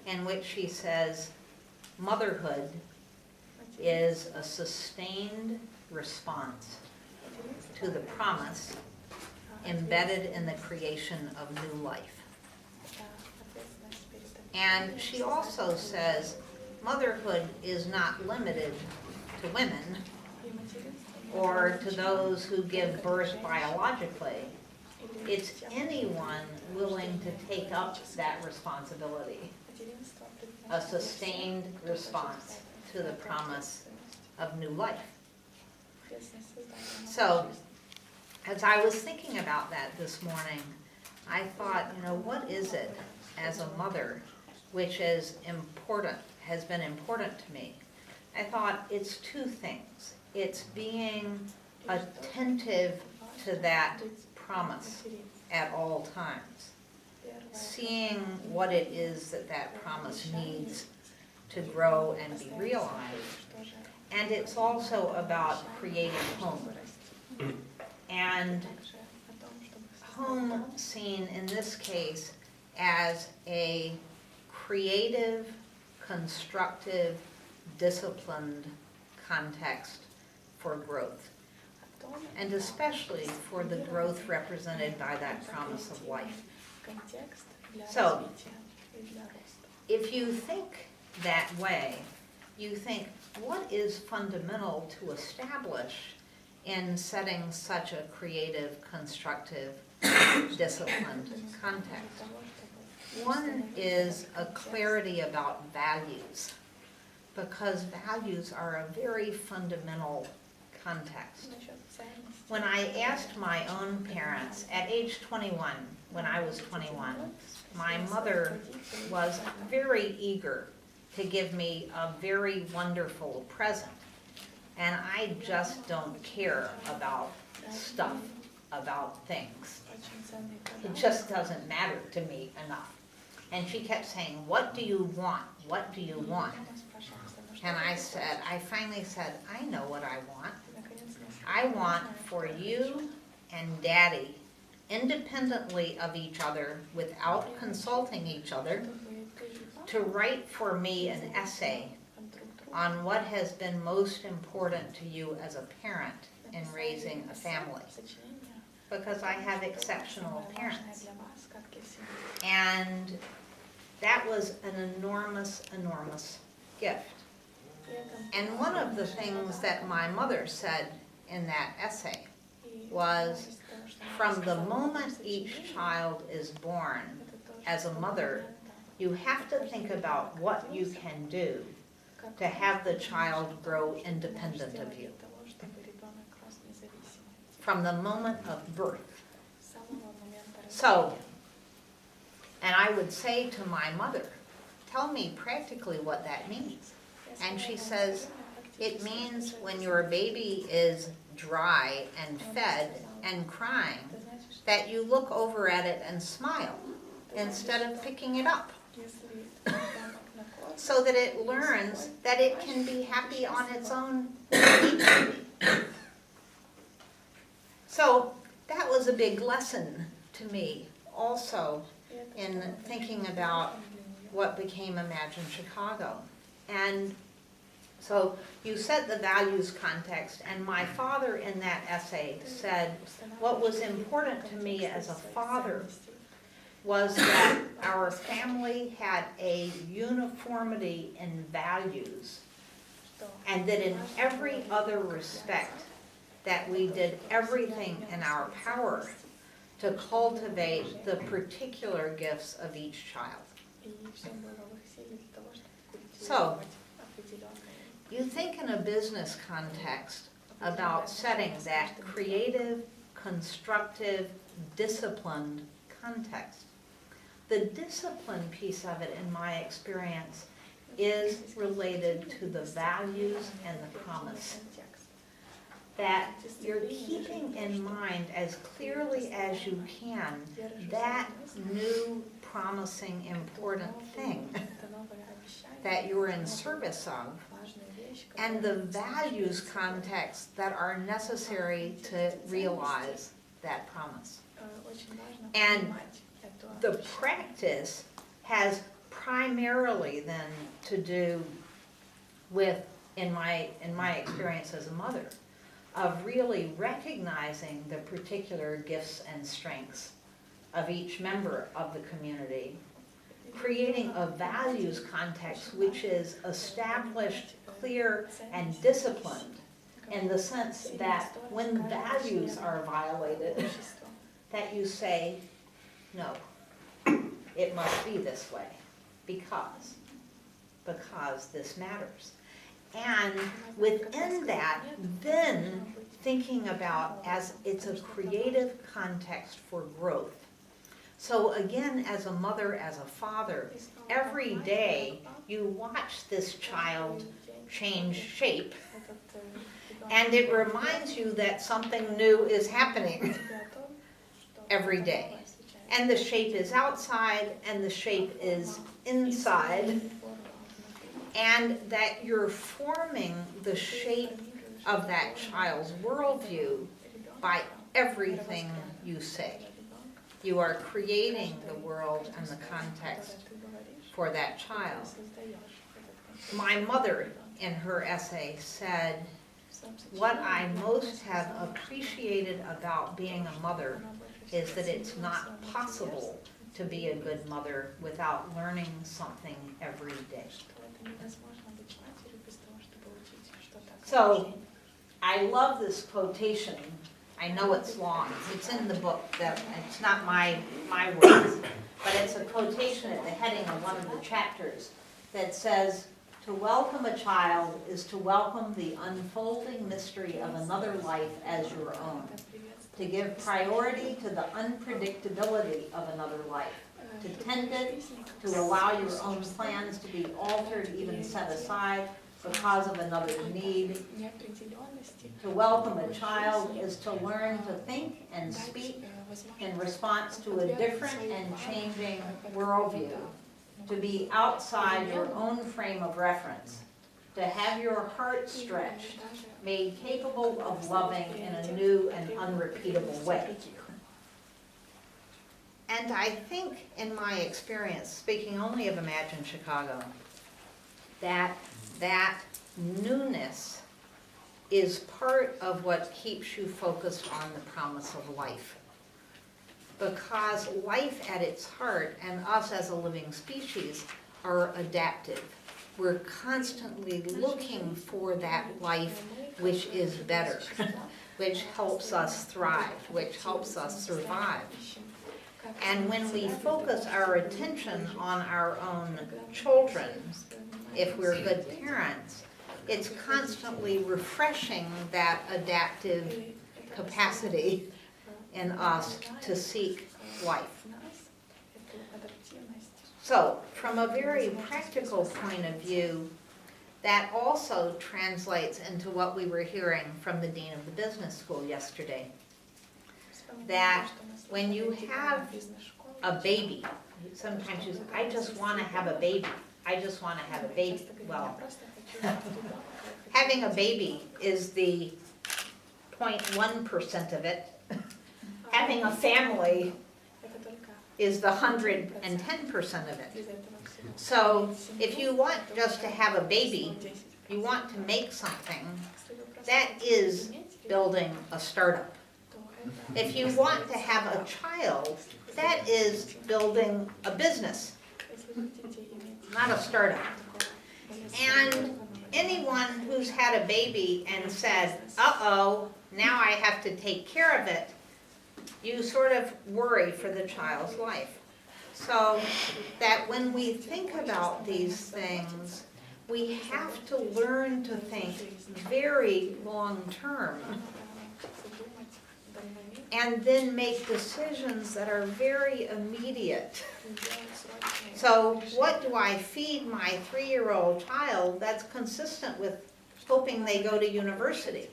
in which she says, motherhood is a sustained response to the promise embedded in the creation of new life. And she also says motherhood is not limited to women or to those who give birth biologically. It's anyone willing to take up that responsibility, a sustained response to the promise of new life. So, as I was thinking about that this morning, I thought, what is it as a mother which is important, has been important to me? I thought it's two things. It's being attentive to that promise at all times, seeing what it is that promise needs to grow and be realized. And it's also about creating home. And home seen in this case as a creative, constructive, disciplined context for growth. And especially for the growth represented by that promise of life. So, if you think that way, you think, what is fundamental to establish in setting such a creative, constructive, disciplined context? One is a clarity about values, because values are a very fundamental context. When I asked my own parents, at age 21, when I was 21, my mother was very eager to give me a very wonderful present. And I just don't care about stuff, about things. It just doesn't matter to me enough. And she kept saying, what do you want? What do you want? And I finally said, I know what I want. I want for you and Daddy, independently of each other, without consulting each other, to write for me an essay on what has been most important to you as a parent in raising a family. Because I have exceptional parents. And that was an enormous, enormous gift. And one of the things that my mother said in that essay was, from the moment each child is born, as a mother, you have to think about what you can do to have the child grow independent of you. From the moment of birth. So, and I would say to my mother, tell me practically what that means. And she says, it means when your baby is dry and fed and crying, that you look over at it and smile instead of picking it up. So that it learns that it can be happy on its own. So that was a big lesson to me also in thinking about what became Imagine Chicago. And so you set the values context, and my father in that essay said what was important to me as a father was that our family had a uniformity in values, and that in every other respect that we did everything in our power to cultivate the particular gifts of each child. So, you think in a business context about setting that creative, constructive, disciplined context. The discipline piece of it, in my experience, is related to the values and the promise. That you're keeping in mind as clearly as you can that new, promising, important thing that you're in service of, and the values context that are necessary to realize that promise. And the practice has primarily then to do with, in my experience as a mother, of really recognizing the particular gifts and strengths of each member of the community, creating a values context which is established, clear, and disciplined, in the sense that when values are violated, that you say, no, it must be this way, because this matters. And within that, then thinking about as it's a creative context for growth. So again, as a mother, as a father, every day you watch this child change shape, and it reminds you that something new is happening every day. And the shape is outside, and the shape is inside, and that you're forming the shape of that child's worldview by everything you say. You are creating the world and the context for that child. My mother, in her essay, said, "What I most have appreciated about being a mother is that it's not possible to be a good mother without learning something every day." So, I love this quotation. I know it's long. It's in the book. It's not my words, but it's a quotation at the heading of one of the chapters that says, "To welcome a child is to welcome the unfolding mystery of another life as your own. To give priority to the unpredictability of another life. To tend it, to allow your own plans to be altered, even set aside, because of another's need. To welcome a child is to learn to think and speak in response to a different and changing worldview. To be outside your own frame of reference. To have your heart stretched, made capable of loving in a new and unrepeatable way." And I think, in my experience, speaking only of Imagine Chicago, that newness is part of what keeps you focused on the promise of life. Because life at its heart, and us as a living species, are adaptive. We're constantly looking for that life which is better, which helps us thrive, which helps us survive. And when we focus our attention on our own children, if we're good parents, it's constantly refreshing that adaptive capacity in us to seek life. So, from a very practical point of view, that also translates into what we were hearing from the Dean of the Business School yesterday. That when you have a baby, sometimes you say, "I just want to have a baby. I just want to have a baby." Well, having a baby is the 0.1% of it. Having a family is the 110% of it. So if you want just to have a baby, you want to make something, that is building a startup. If you want to have a child, that is building a business, not a startup. And anyone who's had a baby and said, "Uh-oh, now I have to take care of it," you sort of worry for the child's life. So that when we think about these things, we have to learn to think very long-term and then make decisions that are very immediate. So what do I feed my 3-year-old child that's consistent with hoping they go to university?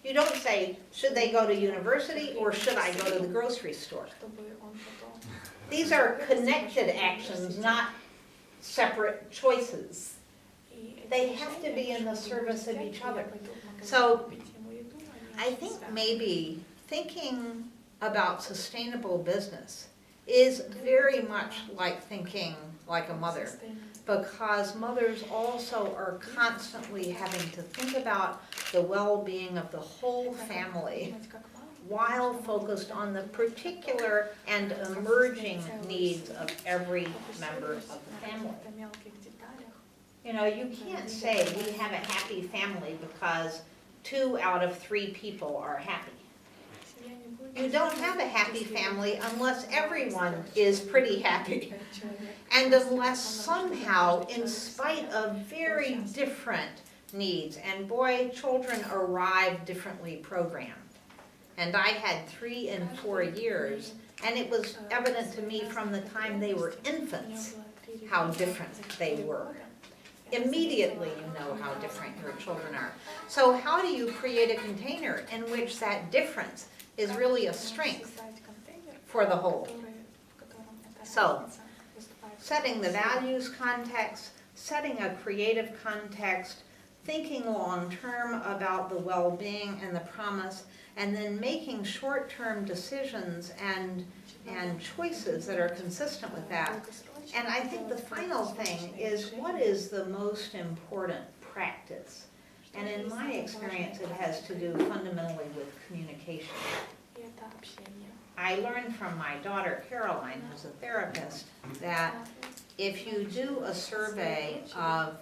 You don't say, should they go to university or should I go to the grocery store? These are connected actions, not separate choices. They have to be in the service of each other. So I think maybe thinking about sustainable business is very much like thinking like a mother, because mothers also are constantly having to think about the well-being of the whole family while focused on the particular and emerging needs of every member of the family. You know, you can't say we have a happy family because 2 out of 3 people are happy. You don't have a happy family unless everyone is pretty happy. And unless somehow, in spite of very different needs, and boy, children arrive differently programmed. And I had 3 and 4 years, and it was evident to me from the time they were infants how different they were. Immediately you know how different your children are. So how do you create a container in which that difference is really a strength for the whole? So, setting the values context, setting a creative context, thinking long-term about the well-being and the promise, and then making short-term decisions and choices that are consistent with that. And I think the final thing is, what is the most important practice? And in my experience, it has to do fundamentally with communication. I learned from my daughter, Caroline, who's a therapist, that if you do a survey of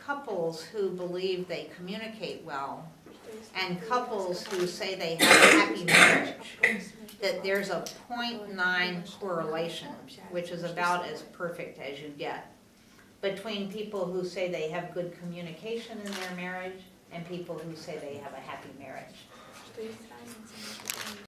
couples who believe they communicate well and couples who say they have a happy marriage, that there's a 0.9 correlation, which is about as perfect as you get, between people who say they have good communication in their marriage and people who say they have a happy marriage.